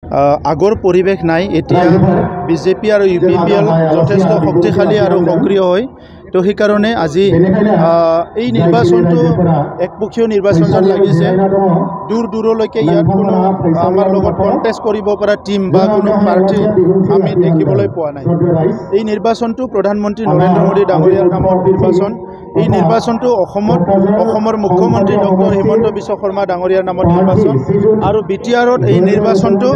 আগৰ পৰিৱেশ নাই এতিয়া বিজেপি আৰু ইউপিপিএল যথেষ্ট শক্তিশালী আৰু সক্ৰিয় হয় তো সেইকাৰণে আজি এই নিৰ্বাচনটো একপক্ষীয় নিৰ্বাচন যেন লাগিছে দূৰ দূৰলৈকে ইয়াত কোনো আমাৰ লগত কণ্টেষ্ট কৰিব পৰা টিম বা কোনো প্ৰাৰ্থী আমি দেখিবলৈ পোৱা নাই এই নিৰ্বাচনটো প্ৰধানমন্ত্ৰী নৰেন্দ্ৰ মোদী ডাঙৰীয়াৰ নামত নিৰ্বাচন এই নিৰ্বাচনটো অসমৰ মুখ্যমন্ত্ৰী ডক্টৰ হিমন্ত বিশ্ব শৰ্মা ডাঙৰীয়াৰ নামত নিৰ্বাচন আৰু বিটিআৰত এই নিৰ্বাচনটো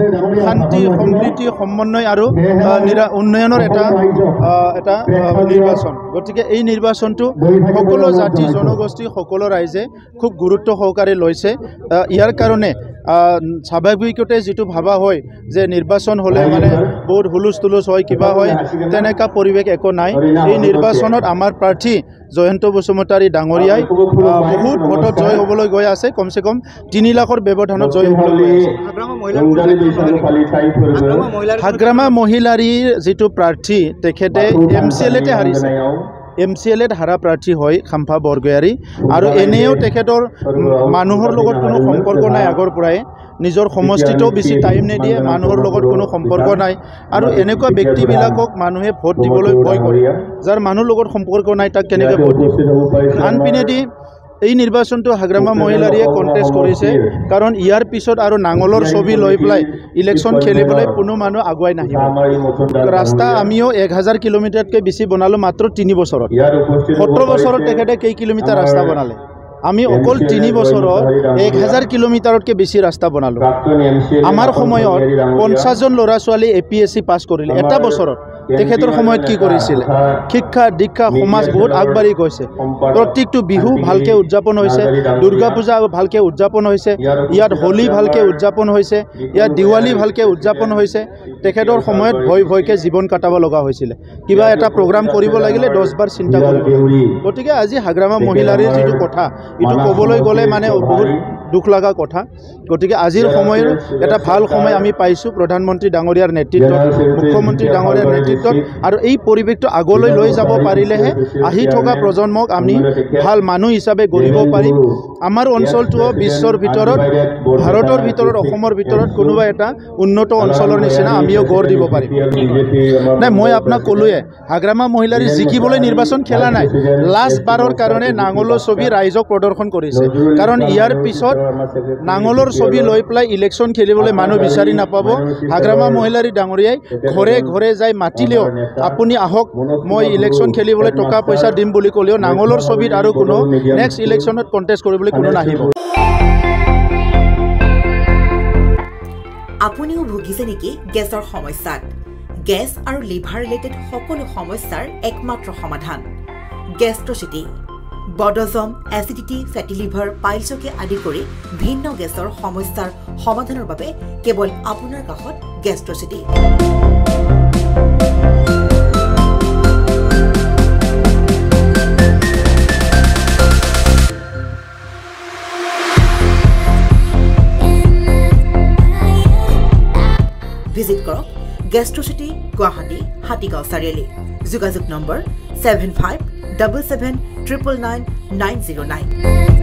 শান্তি সম্প্ৰীতি সমন্বয় আৰু উন্নয়নৰ এটা নিৰ্বাচন গতিকে এই নিৰ্বাচনটো সকলো জাতি জনগোষ্ঠী সকলো ৰাইজে খুব গুৰুত্ব সহকাৰে লৈছে ইয়াৰ কাৰণে স্বাভাৱিকতে যেটো ভাবা হয় যে নিৰ্বাচন হলে মানে বহুত হুলুস হয় কিবা হয় তেনেকা পৰিৱেশ একো নাই এই নিৰ্বাচনত আমাৰ প্ৰাৰ্থী জয়ন্ত বসুমতাৰী ডাঙৰীয়াই বহুত ভোটত জয় হ'বলৈ গৈ আছে কমসে কম 3 লাখৰ ব্যৱধানত জয় হ'বলৈ গৈ আছে হাগ্ৰামা মহিলাৰীৰ যেটো প্ৰাৰ্থী তেখেতে এমচিএলতে হাৰিছে এমচিএলত হাৰা প্ৰাৰ্থী হয় খাম্পা বৰগয়াৰী আৰু এনেও তেখেতৰ মানুহৰ লগত কোনো সম্পৰ্ক নাই আগৰ পৰাই নিজৰ সমষ্টিটো বেছি টাইম নিদিয়ে মানুহৰ লগত কোনো সম্পৰ্ক নাই আৰু এনেকুৱা ব্যক্তিবিলাকক মানুহে ভোট দিবলৈ ভয় কৰে যাৰ মানুহৰ লগত সম্পৰ্ক নাই তাক কেনেকৈ ভোট দিব আনপিনেদি এই নিৰ্বাচনটো হাগ্ৰামা মহিলাৰীয়ে কণ্টেষ্ট কৰিছে কাৰণ ইয়াৰ পিছত আৰু নাঙলৰ ছবি লৈ পেলাই ইলেকশ্যন খেলিবলৈ কোনো মানুহ আগুৱাই নাহিব ৰাস্তা আমিও 1000 কিলোমিটাৰতকৈ বেছি বনালো মাত্ৰ 3 বছৰত 17 বছৰত তেখেতে কেই কিলোমিটাৰ ৰাস্তা বনালে আমি অকল 3 বছৰত 1000 কিলোমিটাৰতকৈ বেছি ৰাস্তা বনালো আমাৰ সময়ত 50 জন ল'ৰা ছোৱালী এপিএসসি পাছ কৰিলে এটা বছৰত তেখেতৰ সময়ত কি কৰিছিল শিক্ষা দীক্ষা সমাজ বহুত আগবাঢ়ি গৈছে প্ৰত্যেকটো বিহু ভালকে উদযাপন হৈছে দুৰ্গা পূজা ভালকে উদযাপন হৈছে ইয়াত হোলি ভালকে উদযাপন হৈছে ইয়াত দিৱালী ভালকে উদযাপন হৈছে তেখেতৰ সময়ত ভয়কে জীৱন কাটাব লগা হৈছিল কিবা এটা প্ৰগ্ৰাম কৰিব লাগিলে 10 বাৰ চিন্তা কৰিব গতিকে আজি হাগ্ৰামা মহিলাৰীৰ যেটো কথা এটো ক'বলৈ গ'লে মানে বহুত দুখ লগা কথা গতিকে আজিৰ সময়ৰ এটা ভাল সময় আমি পাইছো প্ৰধানমন্ত্ৰী ডাঙৰীয়াৰ নেতৃত্বত মুখ্যমন্ত্ৰী ডাঙৰীয়াৰ নেতৃত্বত আৰু এই পৰিৱেশটো আগলৈ লৈ যাব পাৰিলেহে আহি থকা প্ৰজন্মক আমি ভাল মানুহ হিচাপে গঢ়িব পাৰিম আমাৰ অঞ্চলটো বিশ্বৰ ভিতৰত ভাৰতৰ ভিতৰত অসমৰ ভিতৰত কোনোবা এটা উন্নত অঞ্চলৰ নিচিনা আমিও গঢ় দিব পাৰিম নাই মই আপোনাক ক'লোৱে হাগ্ৰামা মহিলাৰী জিকিবলৈ নিৰ্বাচন খেলা নাই লাষ্ট বাৰৰ কাৰণে নাঙলৰ ছবি ৰাইজক প্ৰদৰ্শন কৰিছে কাৰণ ইয়াৰ পিছত নাঙলৰ ছবি লৈ পেলাই ইলেকশ্যন খেলিবলৈ মানুহ বিচাৰি নাপাব হাগ্ৰামা মহিলাৰী ডাঙৰীয়াই ঘৰে ঘৰে যাই মাতিলেও আপুনি আহক মই ইলেকশ্যন খেলিবলৈ টকা পইচা দিম বুলি ক'লেও নাঙলৰ ছবিত আৰু কোনো নেক্সট ইলেকশ্যনত কণ্টেষ্ট কৰিবলৈ কোনো নাহিব আপুনিও ভুগিছে নেকি গেছৰ সমস্যাত গেছ আৰু লিভাৰ ৰিলেটেড সকলো সমস্যাৰ একমাত্ৰ সমাধান গেষ্ট্ৰচিটি বডজম এচিডিটি ফেটি লিভাৰ পাইলছকে আদি কৰি ভিন্ন গেছৰ সমস্যাৰ সমাধানৰ বাবে কেৱল আপোনাৰ কাষত গেষ্ট্ৰচিটি ভিজিট কৰক গেষ্ট্ৰচিটি গুৱাহাটী হাতীগাঁও চাৰিআলি যোগাযোগ নম্বৰ 7577999909